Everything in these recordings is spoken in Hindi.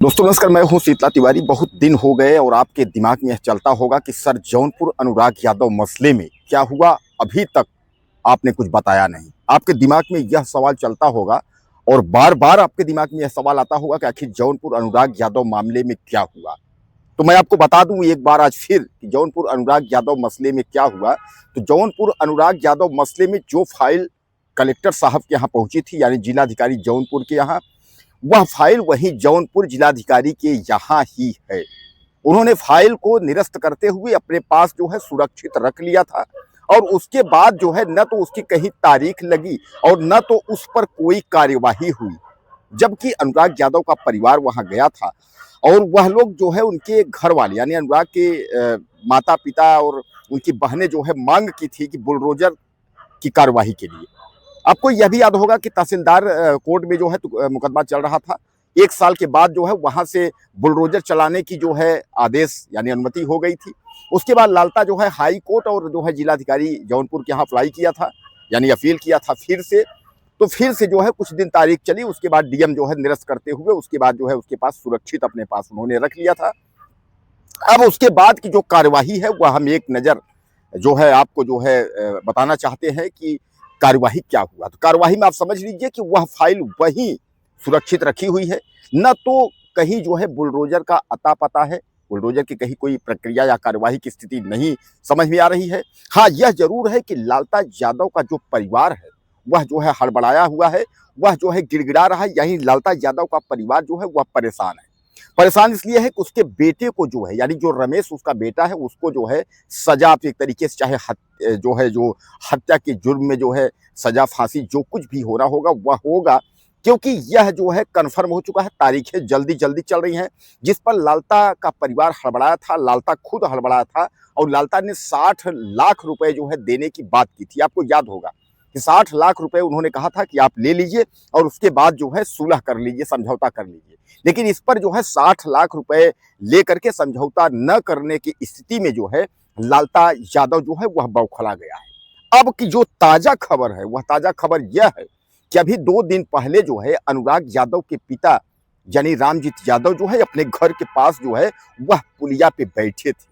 दोस्तों नमस्कार, मैं हूं शीतला तिवारी। बहुत दिन हो गए और आपके दिमाग में यह चलता होगा कि सर जौनपुर अनुराग यादव मसले में क्या हुआ, अभी तक आपने कुछ बताया नहीं। आपके दिमाग में यह सवाल चलता होगा और बार बार आपके दिमाग में यह सवाल आता होगा कि आखिर जौनपुर अनुराग यादव मामले में क्या हुआ। तो मैं आपको बता दूं एक बार आज फिर कि जौनपुर अनुराग यादव मसले में क्या हुआ। तो जौनपुर अनुराग यादव मसले में जो फाइल कलेक्टर साहब के यहाँ पहुंची थी, यानी जिलाधिकारी जौनपुर के यहाँ, वह फाइल वही जौनपुर जिलाधिकारी के यहाँ ही है। उन्होंने फाइल को निरस्त करते हुए अपने पास जो है सुरक्षित रख लिया था और उसके बाद जो है न तो उसकी कहीं तारीख लगी और न तो उस पर कोई कार्यवाही हुई। जबकि अनुराग यादव का परिवार वहां गया था और वह लोग जो है उनके घर वाले यानी अनुराग के माता पिता और उनकी बहनें जो है मांग की थी कि बुलडोजर की कार्यवाही के लिए। आपको यह भी याद होगा कि तहसीलदार कोर्ट में जो है मुकदमा चल रहा था। 1 साल के बाद जो है वहां से बुलडोजर चलाने की जो है आदेश यानी अनुमति हो गई थी। उसके बाद लालता जो है हाई कोर्ट और जो है जिलाधिकारी जौनपुर के यहाँ अप्लाई किया था, यानी अपील किया था फिर से। तो फिर से जो है कुछ दिन तारीख चली, उसके बाद डीएम जो है निरस्त करते हुए उसके बाद जो है उसके पास सुरक्षित अपने पास उन्होंने रख लिया था। अब उसके बाद की जो कार्यवाही है वह हम एक नज़र जो है आपको जो है बताना चाहते हैं कि कार्यवाही क्या हुआ। तो कार्यवाही में आप समझ लीजिए कि वह फाइल वहीं सुरक्षित रखी हुई है, न तो कहीं जो है बुलडोजर का अता पता है, बुलडोजर की कहीं कोई प्रक्रिया या कार्यवाही की स्थिति नहीं समझ में आ रही है। हाँ, यह जरूर है कि लालता यादव का जो परिवार है वह जो है हड़बड़ाया हुआ है, वह जो है गिड़गिड़ा रहा है। यही लालता यादव का परिवार जो है वह परेशान है। परेशान इसलिए है कि उसके बेटे को जो है यानी जो रमेश उसका बेटा है उसको जो है सजा एक तरीके से चाहे जो हत्या के जुर्म में जो है सजा, फांसी, जो कुछ भी होना होगा वह होगा, क्योंकि यह जो है कन्फर्म हो चुका है। तारीखें जल्दी जल्दी चल रही हैं जिस पर लालता का परिवार हड़बड़ाया था, लालता खुद हड़बड़ाया था और लालता ने 60 लाख रुपए जो है देने की बात की थी। आपको याद होगा कि 60 लाख रुपए उन्होंने कहा था कि आप ले लीजिए और उसके बाद जो है सुलह कर लीजिए, समझौता कर लीजिए। लेकिन इस पर जो है 60 लाख रुपए लेकर के समझौता न करने की स्थिति में जो है लालता यादव जो है वह बौखला गया है। अब की जो ताजा खबर है वह ताजा खबर यह है कि अभी 2 दिन पहले जो है अनुराग यादव के पिता यानी रामजीत यादव जो है अपने घर के पास जो है वह पुलिया पे बैठे थे।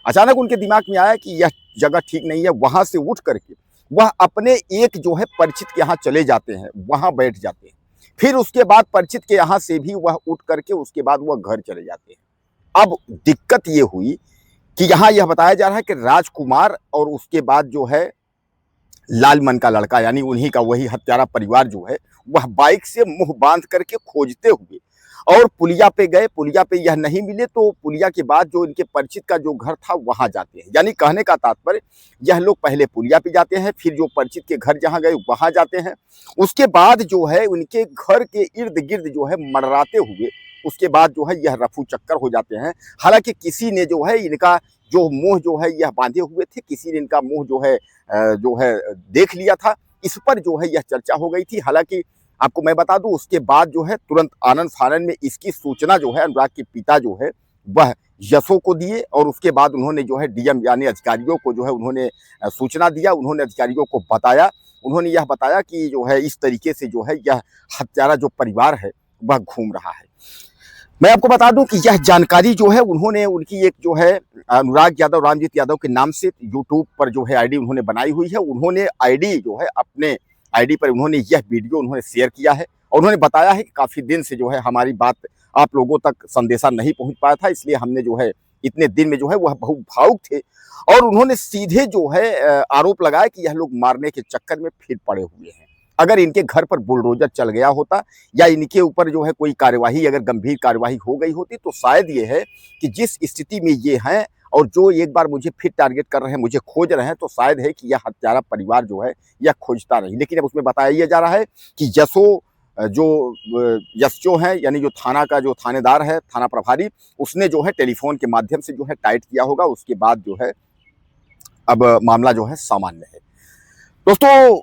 अचानक उनके दिमाग में आया कि यह जगह ठीक नहीं है। वहां से उठ करके वह अपने एक जो है परिचित के यहाँ चले जाते हैं, वहां बैठ जाते हैं। फिर उसके बाद परिचित के यहाँ से भी वह उठ करके उसके बाद वह घर चले जाते हैं। अब दिक्कत ये हुई कि यहाँ यह बताया जा रहा है कि राजकुमार और उसके बाद जो है लालमन का लड़का यानी उन्हीं का वही हत्यारा परिवार जो है वह बाइक से मुंह बांध करके खोजते हुए और पुलिया पे गए। पुलिया पे यह नहीं मिले तो पुलिया के बाद जो इनके परिचित का जो घर था वहां जाते हैं। यानी कहने का तात्पर्य यह लोग पहले पुलिया पे जाते हैं, फिर जो परिचित के घर जहां गए वहां जाते हैं। उसके बाद जो है उनके घर के इर्द गिर्द जो है मंडराते हुए उसके बाद जो है यह रफू चक्कर हो जाते हैं। हालांकि किसी ने जो है इनका जो मुंह जो है यह बांधे हुए थे, किसी ने इनका मुंह जो है देख लिया था। इस पर जो है यह चर्चा हो गई थी। हालांकि आपको मैं बता दूं उसके बाद जो है तुरंत आनंद फानन में इसकी सूचना जो है अनुराग के पिता जो है वह यशो को दिए और उसके बाद उन्होंने जो है डीएम यानी अधिकारियों को जो है उन्होंने सूचना दिया। उन्होंने अधिकारियों को बताया, उन्होंने यह बताया कि जो है इस तरीके से जो है यह हत्यारा जो परिवार है वह घूम रहा है। मैं आपको बता दूं कि यह जानकारी जो है उन्होंने उनकी एक जो है अनुराग यादव रामजीत यादव के नाम से यूट्यूब पर जो है आईडी उन्होंने बनाई हुई है। उन्होंने आईडी जो है अपने आईडी पर उन्होंने यह वीडियो उन्होंने शेयर किया है और उन्होंने बताया है कि काफी दिन से जो है हमारी बात आप लोगों तक संदेशा नहीं पहुंच पाया था, इसलिए हमने जो है इतने दिन में जो है वह बहुत भावुक थे और उन्होंने सीधे जो है आरोप लगाया कि यह लोग मारने के चक्कर में फिर पड़े हुए हैं। अगर इनके घर पर बुलडोजर चल गया होता या इनके ऊपर जो है कोई कार्यवाही, अगर गंभीर कार्यवाही हो गई होती तो शायद ये है कि जिस स्थिति में ये हैं और जो एक बार मुझे फिर टारगेट कर रहे हैं, मुझे खोज रहे हैं, तो शायद है कि यह हत्यारा परिवार जो है यह खोजता नहीं। लेकिन अब उसमें बताया जा रहा है कि यश जो है यानी जो थाना का जो थानेदार है, थाना प्रभारी, उसने जो है टेलीफोन के माध्यम से जो है टाइट किया होगा। उसके बाद जो है अब मामला जो है सामान्य है। दोस्तों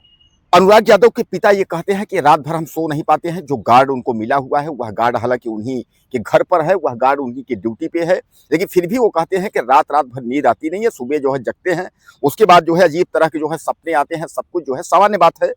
अनुराग यादव के पिता ये कहते हैं कि रात भर हम सो नहीं पाते हैं। जो गार्ड उनको मिला हुआ है वह गार्ड हालांकि उन्हीं के घर पर है, वह गार्ड उन्हीं की ड्यूटी पे है, लेकिन फिर भी वो कहते हैं कि रात रात भर नींद आती नहीं है। सुबह जो है जगते हैं, उसके बाद जो है अजीब तरह के जो है सपने आते हैं। सब कुछ जो है सामान्य बात है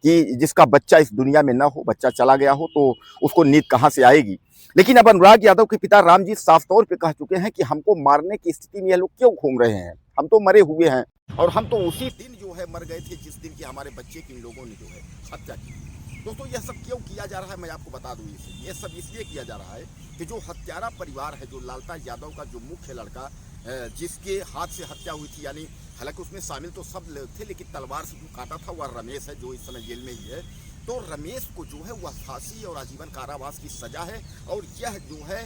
कि जिसका बच्चा इस दुनिया में ना हो, बच्चा चला गया हो तो उसको नींद कहाँ से आएगी। लेकिन अब अनुराग यादव के पिता रामजीत साफ तौर पे कह चुके हैं कि हमको मारने की स्थिति में ये लोग क्यों घूम रहे हैं, हम तो मरे हुए हैं और हम तो उसी दिन जो है मर गए थे जिस दिन की हमारे बच्चे की इन लोगों ने जो है हत्या की। दोस्तों यह सब क्यों किया जा रहा है मैं आपको बता दूं। ये सब इसलिए किया जा रहा है कि जो हत्यारा परिवार है, जो लालता यादव का जो मुख्य लड़का जिसके हाथ से हत्या हुई थी, यानी हालांकि उसमें शामिल तो सब लोग थे लेकिन तलवार से जो काटा था वह रमेश है जो इस समय जेल में ही है। तो रमेश को जो है वह फांसी और आजीवन कारावास की सजा है और यह जो है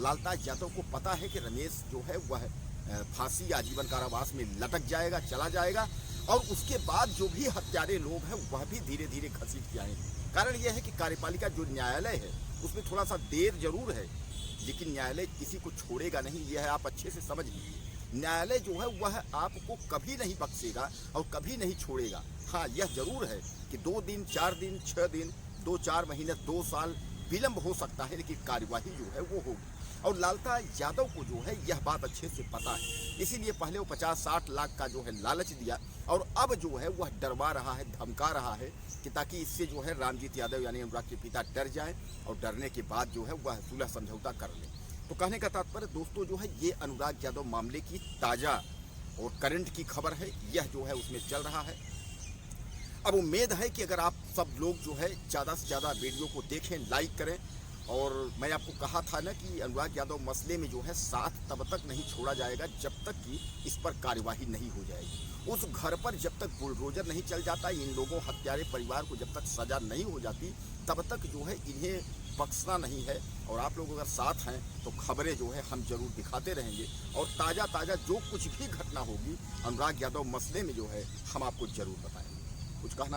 लालता यादव को पता है कि रमेश जो है वह फांसी आजीवन कारावास में लटक जाएगा, चला जाएगा और उसके बाद जो भी हत्यारे लोग हैं वह भी धीरे धीरे घसीट जाएंगे। कारण यह है कि कार्यपालिका जो न्यायालय है उसमें थोड़ा सा देर जरूर है लेकिन न्यायालय किसी को छोड़ेगा नहीं, यह आप अच्छे से समझ लीजिए। न्यायालय जो है वह आपको कभी नहीं बख्शेगा और कभी नहीं छोड़ेगा। हाँ यह जरूर है कि 2 दिन 4 दिन 6 दिन 2-4 महीने 2 साल विलंब हो सकता है लेकिन कार्यवाही जो है वो होगी। और लालता यादव को जो है यह बात अच्छे से पता है, इसीलिए पहले वो 50-60 लाख का जो है लालच दिया और अब जो है वह डरवा रहा है, धमका रहा है कि ताकि इससे जो है रामजीत यादव यानी अनुराग के पिता डर जाएं और डरने के बाद जो है वह सुलह समझौता कर ले। तो कहने का तात्पर्य दोस्तों जो है ये अनुराग यादव मामले की ताज़ा और करंट की खबर है, यह जो है उसमें चल रहा है। अब उम्मीद है कि अगर आप सब लोग जो है ज़्यादा से ज़्यादा वीडियो को देखें, लाइक करें। और मैं आपको कहा था ना कि अनुराग यादव मसले में जो है साथ तब तक नहीं छोड़ा जाएगा जब तक कि इस पर कार्यवाही नहीं हो जाएगी। उस घर पर जब तक बुलडोजर नहीं चल जाता, इन लोगों हत्यारे परिवार को जब तक सज़ा नहीं हो जाती तब तक जो है इन्हें बख्शना नहीं है। और आप लोग अगर साथ हैं तो खबरें जो है हम जरूर दिखाते रहेंगे और ताज़ा जो कुछ भी घटना होगी अनुराग यादव मसले में जो है हम आपको जरूर बताएंगे। कुछ कहना